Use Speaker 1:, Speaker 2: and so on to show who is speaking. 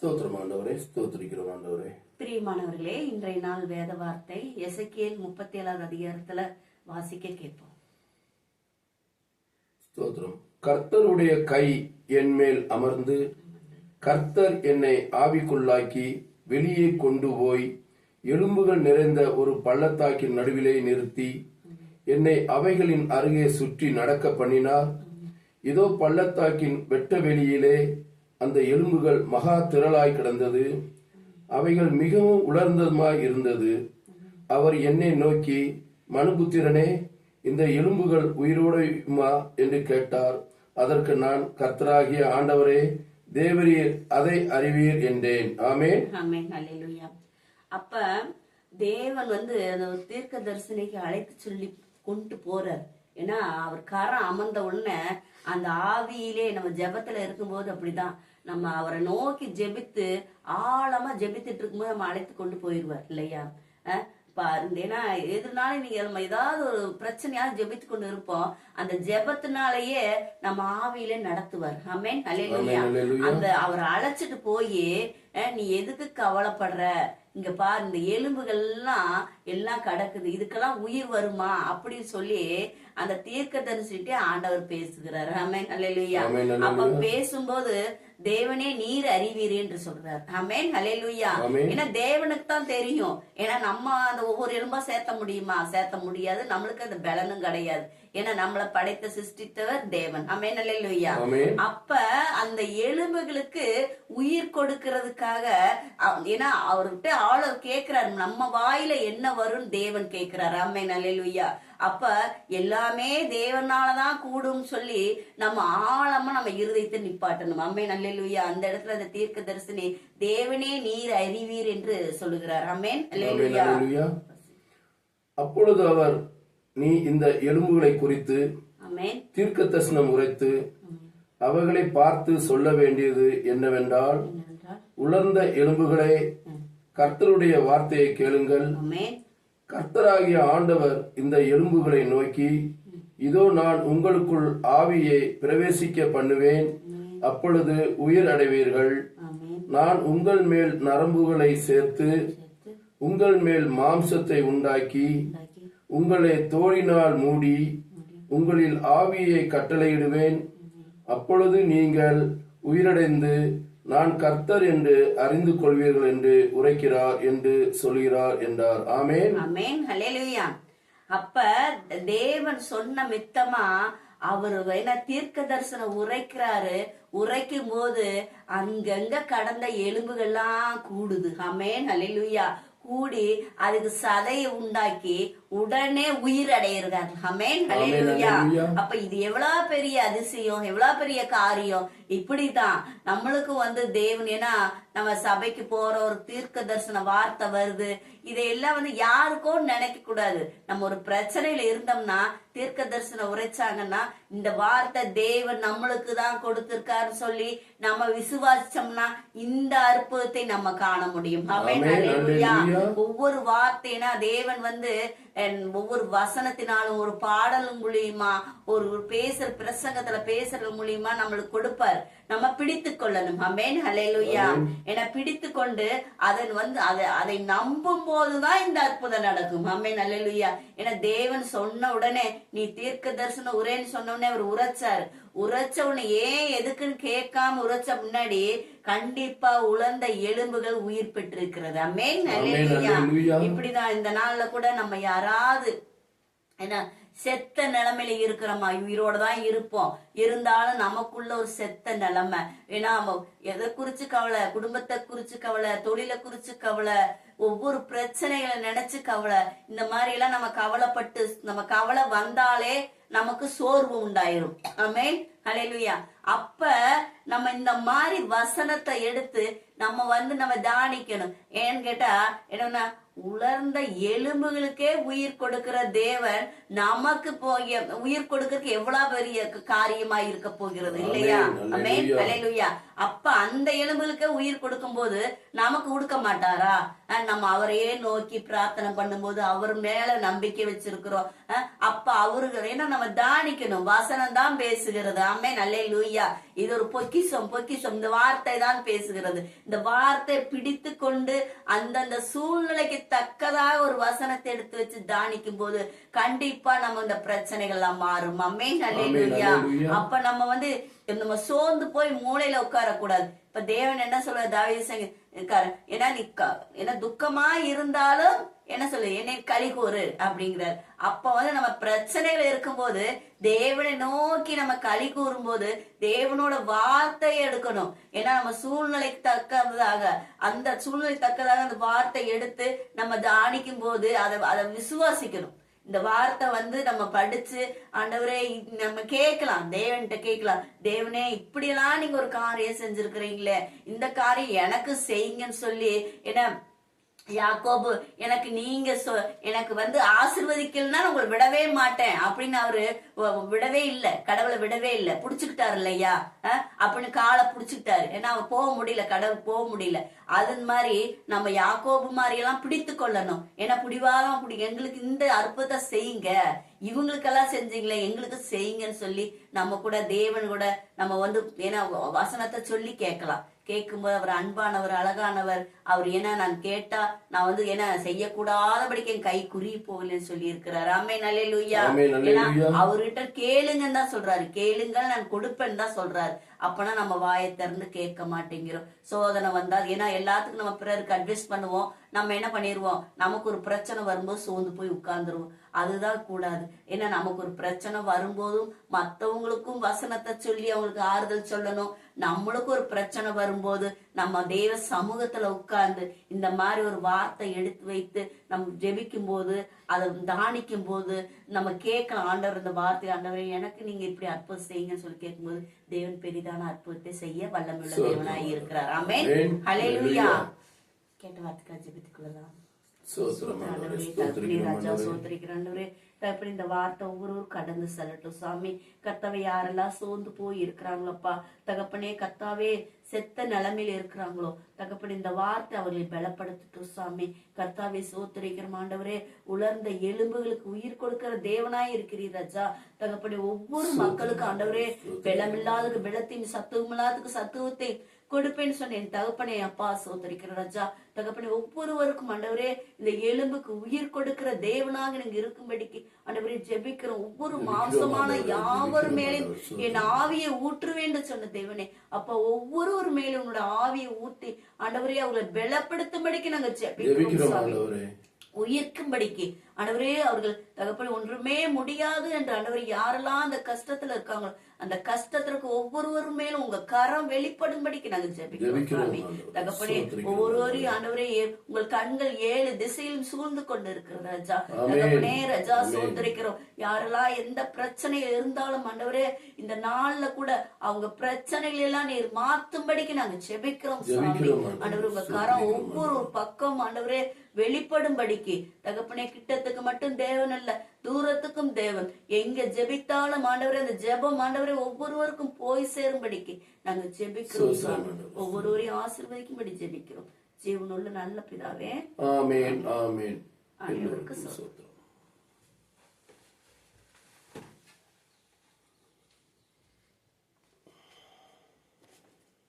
Speaker 1: ஸ்தோத்திரம் ஆண்டவரே, ஸ்தோத்திரிக்கிறோம் ஆண்டவரே.
Speaker 2: பிரியமானவர்களே, இன்றைய நாள் வேத வார்த்தை எசேக்கியேல் 37வது அதிகாரத்துல வாசிக்க கேட்போம்.
Speaker 1: ஸ்தோத்திரம். கர்த்தருடைய கை என் மேல் அமர்ந்து, கர்த்தர் என்னை ஆவிக்குள்ளாக்கி வெளியே கொண்டு போய் எலும்புகள் நிறைந்த ஒரு பள்ளத்தாக்கின் நடுவிலே நிறுத்தி என்னை அவைகளின் அருகே சுற்றி நடக்க பண்ணினார். இதோ பள்ளத்தாக்கின் வெட்ட வெளியிலே அந்த எலும்புகள் மகா திரளாய் கிடந்தது. அவைகள் மிகவும் உலர்ந்ததுமாய் இருந்தது. அவர் என்னை நோக்கி, மனுபுத்திரனே, இந்த எலும்புகள் உயிரோடுமா என்று கேட்டார். அதற்கு நான், கர்த்தராகிய ஆண்டவரே, தேவரீர் அதை அறிவீர் என்றேன். ஆமென்.
Speaker 2: ஆமென். அல்லேலூயா. அப்ப தேவன் அந்த தீர்க்க தரிசனிக்கு அழைத்து சொல்லி கொண்டு போறார். ஏன்னா அவர் கரம் அமர்ந்த உடனே அந்த ஆவியிலே நம்ம ஜெபத்துல இருக்கும்போது அப்படிதான் நம்ம அவரை நோக்கி ஜெபித்து ஆழமா ஜெபித்துட்டு இருக்கும்போது நம்ம அழைத்து கொண்டு போயிடுவார் இல்லையா? ஏன்னா எதுனாலும் நீங்க நம்ம ஏதாவது ஒரு பிரச்சனையாவது ஜெபித்து கொண்டு இருப்போம். அந்த ஜெபத்தினாலேயே நம்ம ஆவியிலே நடத்துவார். ஆமென். அல்லேலூயா. அந்த அவரை அழைச்சிட்டு போய், நீ எதுக்கு கவலைப்படுற, இங்க பாரு, இந்த எலும்புகள் எல்லாம் கிடக்குது, இதுக்கெல்லாம் உயிர் வருமா அப்படின்னு சொல்லி அந்த தீர்க்கதரிசிட்டே ஆண்டவர் பேசுகிறார். ஆமென். அல்லேலூயா. அப்ப பேசும்போது தேவனே நீர் அறிவீர் என்று சொல்றார். ஆமென். அல்லேலூயா. ஏன்னா தேவனுக்கு தான் தெரியும். ஏன்னா நம்ம அந்த ஒவ்வொரு எலும்பா சேர்த்த முடியுமா? சேர்த்த முடியாது. நம்மளுக்கு அந்த பலனும் கிடையாது. ஏன்னா நம்மளை படைத்த சிருஷ்டித்தவர் தேவன். ஆமென். அல்லேலூயா. அப்ப அந்த எலும்புகளுக்கு உயிர் கொடுக்கிறதுக்காக, ஏன்னா அவர்கிட்ட ஆளர் கேட்கிறார், நம்ம வாயில என்ன வரும் தேவன் கேட்கிறார். ஆமென். அல்லேலூயா. அப்ப எல்லாமே தேவனாலதான் கூடும் சொல்லி நம்ம ஆழமா நம்ம இருதயத்தை நிப்பாட்டணும். ஆமென். அல்லேலூயா. அந்த இடத்துல அந்த தீர்க்க தரிசனி தேவனே நீர் அறிவீர் என்று சொல்லுகிறார். ஆமென். அல்லேலூயா.
Speaker 1: அப்பொழுது அவர், நீ இந்த எலும்புகளை குறித்து தீர்க்க தரிசனம் உரைத்து அவைகளை பார்த்து சொல்ல வேண்டியது என்னவென்றால், உலர்ந்த எலும்புகளே, கர்த்தருடைய வார்த்தையை கேளுங்கள். கர்த்தராகிய ஆண்டவர் இந்த எலும்புகளை நோக்கி, இதோ நான் உங்களுக்குள் ஆவியை பிரவேசிக்க பண்ணுவேன், அப்பொழுது உயிர் அடைவீர்கள். நான் உங்கள் மேல் நரம்புகளை சேர்த்து உங்கள் மேல் மாம்சத்தை உண்டாக்கி உங்களை தோழினால் மூடி உங்களில் ஆவியை கட்டளையிடுவேன். அப்பொழுது நீங்கள் உயிரடைந்து நான் கர்த்தர் என்று அறிந்து கொள்வீர்கள் என்று உரைக்கிறார் என்று சொல்கிறார் என்றார். ஆமென்.
Speaker 2: ஆமென். ஹல்லேலூயா. அப்ப தேவன் சொன்ன மித்தமா அவரு தீர்க்க தரிசனம் உரைக்கிறாரு. உரைக்கும் போது அங்கங்க கடந்த எலும்புகள்லாம் கூடுது. ஆமென். ஹல்லேலூயா. கூடி அதுக்கு சதையை உண்டாக்கி உடனே உயிர் அடையிறார். ஆமென். ஹல்லேலூயா. அப்ப இது எவ்வளவு பெரிய அதிசயம், எவ்வளவு பெரிய காரியம். இப்படிதான் நம்மளுக்கு தேவன், ஏன்னா நம்ம சபைக்கு போற ஒரு தீர்க்க தரிசன வார்த்தை வருது, இதையெல்லாம் யாருக்கோ நினைக்க கூடாது. நம்ம ஒரு பிரச்சனையில இருந்தோம்னா தீர்க்க தரிசனம் உரைச்சாங்கன்னா இந்த வார்த்தை தேவன் நம்மளுக்கு தான் கொடுத்திருக்காரு சொல்லி நம்ம விசுவாசிச்சோம்னா இந்த அற்புதத்தை நம்ம காண முடியும். ஆமென். ஹல்லேலூயா. ஒவ்வொரு வார்த்தைனா தேவன் ஒவ்வொரு வசனத்தினாலும் ஒரு பாடல் மூலியமா ஒரு பேசுற பிரசங்கத்துல பேசுறது மூலியமா நம்மளுக்கு கொடுப்பார். நம்ம பிடித்து கொள்ளணும். ஆமென். ஹல்லேலூயா. ஏன்னா பிடித்து கொண்டு அதை நம்பும் போதுதான் இந்த அற்புதம் நடக்கும். ஆமென். ஹல்லேலூயா. ஏன்னா தேவன் சொன்ன உடனே நீ தீர்க்க தரிசனம் உரைன்னு சொன்ன உடனே அவர் உரைச்சாரு. உரைச்ச உடனே ஏன் எதுக்குன்னு கேட்காம உரைச்ச முன்னாடி கண்டிப்பா உலர்ந்த எலும்புகள் உயிர் பெற்றிருக்கிறது. ஆமென். ஹல்லேலூயா. இப்படிதான் இந்த நாள்ல கூட நம்ம யாராவது ஏன்னா செத்த நிலைமையில இருக்கிறோமா, உயிரோட தான் இருப்போம், இருந்தாலும் நமக்குள்ள ஒரு செத்த நிலைமை. ஏன்னா எதை குறிச்சு கவலை, குடும்பத்தை குறிச்சு கவலை, தொழிலை குறிச்சு கவலை, ஒவ்வொரு பிரச்சனைகளை நினைச்சு கவலை. இந்த மாதிரி எல்லாம் நம்ம கவலைப்பட்டு நம்ம கவலை வந்தாலே நமக்கு சோர்வு உண்டாயிரும். ஆமென். ஹல்லேலூயா. அப்ப நம்ம இந்த மாதிரி வசனத்தை எடுத்து நம்ம நம்ம தியானிக்கணும். ஏன்னு கேட்டா என்னன்னா, உலர்ந்த எலும்புகளுக்கே உயிர் கொடுக்கிற தேவன் நமக்கு உயிர் கொடுக்கறதுக்கு எவ்வளவு பெரிய காரியமா இருக்க போகிறது இல்லையா? ஆமென். ஹல்லேலூயா. அப்ப அந்த எலும்புகளுக்கே உயிர் கொடுக்கும் போது நமக்கு கொடுக்க மாட்டாரா? நம்ம அவரையே நோக்கி பிரார்த்தனை பண்ணும்போது அவர் மேல நம்பிக்கை வச்சிருக்கிறோம். அப்ப அவருக்கு ஏன்னா நம்ம தானிக்கணும், வசனம் தான் பேசுகிறது. ஆமென், அல்லேலூயா. இது ஒரு பொக்கிஷம், பொக்கிஷம். இந்த வார்த்தை தான் பேசுகிறது. இந்த வார்த்தை பிடித்து கொண்டு அந்தந்த சூழ்நிலைக்கு தக்கதாக ஒரு வசனத்தை எடுத்து வச்சு தானிக்கும் போது கண்டிப்பா நம்ம இந்த பிரச்சனைகள் எல்லாம் மாறும். ஆமென், அல்லேலூயா. அப்ப நம்ம நம்ம சோர்ந்து போய் மூளையில உட்கார கூடாது. இப்ப தேவன் என்ன சொல்ற, தாவீது ஏன்னா துக்கமா இருந்தாலும் என்ன சொல்லு, என்னை களி கூறு அப்படிங்கிறார். அப்ப நம்ம பிரச்சனைகள் இருக்கும்போது தேவனை நோக்கி நம்ம களி கூறும் போது தேவனோட வார்த்தையை எடுக்கணும். ஏன்னா நம்ம சூழ்நிலைக்கு தக்கதாக அந்த அந்த வார்த்தை எடுத்து நம்ம தானிக்கும் போது அதை விசுவாசிக்கணும். இந்த வார்த்தை நம்ம படிச்சு ஆண்டவரே நம்ம கேட்கலாம், தேவன்கிட்ட கேட்கலாம், தேவனே இப்படியெல்லாம் நீங்க ஒரு காரியம் செஞ்சிருக்கிறீங்களே, இந்த காரியம் எனக்கு செய்யுங்கன்னு சொல்லி. ஏன்னா யாக்கோபு எனக்கு நீங்க எனக்கு ஆசீர்வதிக்கலன்னா உங்களை விடவே மாட்டேன் அப்படின்னு அவரு விடவே இல்லை, கடவுளை விடவே இல்லை, புடிச்சுக்கிட்டாரு இல்லையா, அப்படின்னு காலை புடிச்சுக்கிட்டாரு. ஏன்னா அவர் போக முடியல, கடவுள் போக முடியல. அது மாதிரி நம்ம யாக்கோபு மாதிரி எல்லாம் பிடித்து கொள்ளணும். ஏன்னா பிடிவாதம் எங்களுக்கு இந்த அற்புதத்தை செய்யுங்க, இவங்களுக்கெல்லாம் செஞ்சீங்களே எங்களுக்கு செய்யுங்கன்னு சொல்லி நம்ம கூட தேவன் கூட நம்ம ஏன்னா வசனத்தை சொல்லி கேட்கலாம். கேட்கும்போது அவர் அன்பானவர், அழகானவர். அவர் ஏன்னா நான் கேட்டா நான் ஏன்னா செய்யக்கூடாதபடிக்கு என் கை குறி போகலன்னு சொல்லி இருக்கிறாரு. ஆமென், அல்லேலூயா. ஏன்னா அவர்கிட்ட கேளுங்கன்னு தான் சொல்றாரு, கேளுங்க நான் கொடுப்பேன்னு தான் சொல்றாரு. அப்பனா நம்ம வாயை திறந்து கேட்க மாட்டேங்கிறோம். சோதனை வந்தா ஏன்னா எல்லாத்துக்கும் நம்ம பிறருக்கு அட்வைஸ் பண்ணுவோம். நம்ம என்ன பண்ணிடுவோம், நமக்கு ஒரு பிரச்சனை வரும்போது சோர்ந்து போய் உட்கார்ந்துருவோம். அதுதான் கூடாது. ஏன்னா நமக்கு ஒரு பிரச்சனை வரும்போதும் மற்றவங்களுக்கும் வசனத்தை சொல்லி அவங்களுக்கு ஆறுதல் சொல்லணும். நம்மளுக்கு ஒரு பிரச்சனை வரும்போது நம்ம தேவ சமூகத்துல உட்கார்ந்து இந்த மாதிரி ஒரு வார்த்தை எடுத்து வைத்து நம்ம ஜெபிக்கும் போது அதை தானிக்கும் போது நம்ம கேட்கலாம், ஆண்டவர் இந்த வார்த்தை, ஆண்டவரே எனக்கு நீங்க இப்படி அற்புதம் செய்யுங்கன்னு சொல்லி கேட்கும்போது தேவன் பெரிதான அற்புதத்தை செய்ய வல்லமையுள்ள தேவனாய் இருக்கிறார். ஆமென், அல்லேலூயா. கேட்ட வார்த்தைக்காக ஜெபித்துக் கொள்ளலாம். ராஜா சோத்திரிக்கிறேன். இந்த வார்த்தை ஒவ்வொருவரும் கடந்து செல்லட்டும் சாமி. கர்த்தாவே யாரெல்லாம் சோர்ந்து போய் இருக்கிறாங்களோப்பா தகப்பனே, கர்த்தாவே செத்த நிலைமையில இருக்கிறாங்களோ தகப்பனே, இந்த வார்த்தை அவர்களை பலப்படுத்தட்டும் சாமி. கர்த்தாவே சோத்திரிக்கிறோம் ஆண்டவரே, உலர்ந்த எலும்புகளுக்கு உயிர் கொடுக்கிற தேவனாய் இருக்கிறீர் ராஜா தகப்பனே. ஒவ்வொரு மக்களுக்கு ஆண்டவரே பலமில்லாததுக்கு பலத்தையும் சத்துவமில்லாததுக்கு சத்துவத்தை கொடுப்பேன்னு சொன்னேன் தகப்பனே. அப்பா சோதரிக்கிற ராஜா தகப்பனே, ஒவ்வொருவருக்கும் ஆண்டவரே இந்த எலும்புக்கு உயிர் கொடுக்கிற தேவனாக நீங்க இருக்கும்படிக்கு ஆண்டவரே ஜெபிக்கிறோம். ஒவ்வொரு மாம்சமான யாவர் மேலும் என் ஆவியை ஊற்றுவேன்னு சொன்ன தேவனே. அப்ப ஒவ்வொரு மேலும் உன்னோட ஆவியை ஊற்றி ஆண்டவரே அவர்களை பலப்படுத்தும்படிக்கு நாங்க ஜெபிக்கிறோம், உயிர்க்கும்படிக்கு ஆண்டவரே. அவர்கள் தகப்பனே ஒன்றுமே முடியாது என்று ஆண்டவரே யாரெல்லாம் அந்த கஷ்டத்துல இருக்காங்களோ அந்த கஷ்டத்திற்கு ஒவ்வொருவர் மேலும் உங்க கரம் வெளிப்படும்படிக்கு நாங்க ஜெபிக்கிறோம் தகப்பனே. ஒவ்வொருவரையும் ஆண்டவரே உங்கள் கண்கள் 7 திசையிலும் சூழ்ந்து கொண்டு இருக்கிறது ராஜா தகப்பனே. ராஜா சோதரிக்கிறோம், யாரெல்லாம் எந்த பிரச்சனையில் இருந்தாலும் ஆண்டவரே இந்த நாள்ல கூட அவங்க பிரச்சனைகள் எல்லாம் நீர் மாத்தும்படிக்கு நாங்க ஜெபிக்கிறோம் சாமி. ஆண்டவரே உங்க கரம் ஒவ்வொரு பக்கம் ஆண்டவரே வெளிப்படும்படிக்கு தகப்பனே. கிட்டத்துக்கு மட்டும் தேவன் அல்ல, தூரத்துக்கும் தேவன். எங்க ஜெபித்தாலும் ஆண்டவரே அந்த ஜெபம் ஆண்டவரே ஒவ்வொருவருக்கும் போய் சேரும்படிக்கு நாங்க ஜெபிக்கிறோம் சாமி. ஒவ்வொருவரையும் ஆசீர்வதிக்கும்படி ஜெபிக்கிறோம். ஜீவனுள்ள நல்ல பிதாவே, ஆமென், ஆமென். ஆண்டவருக்கு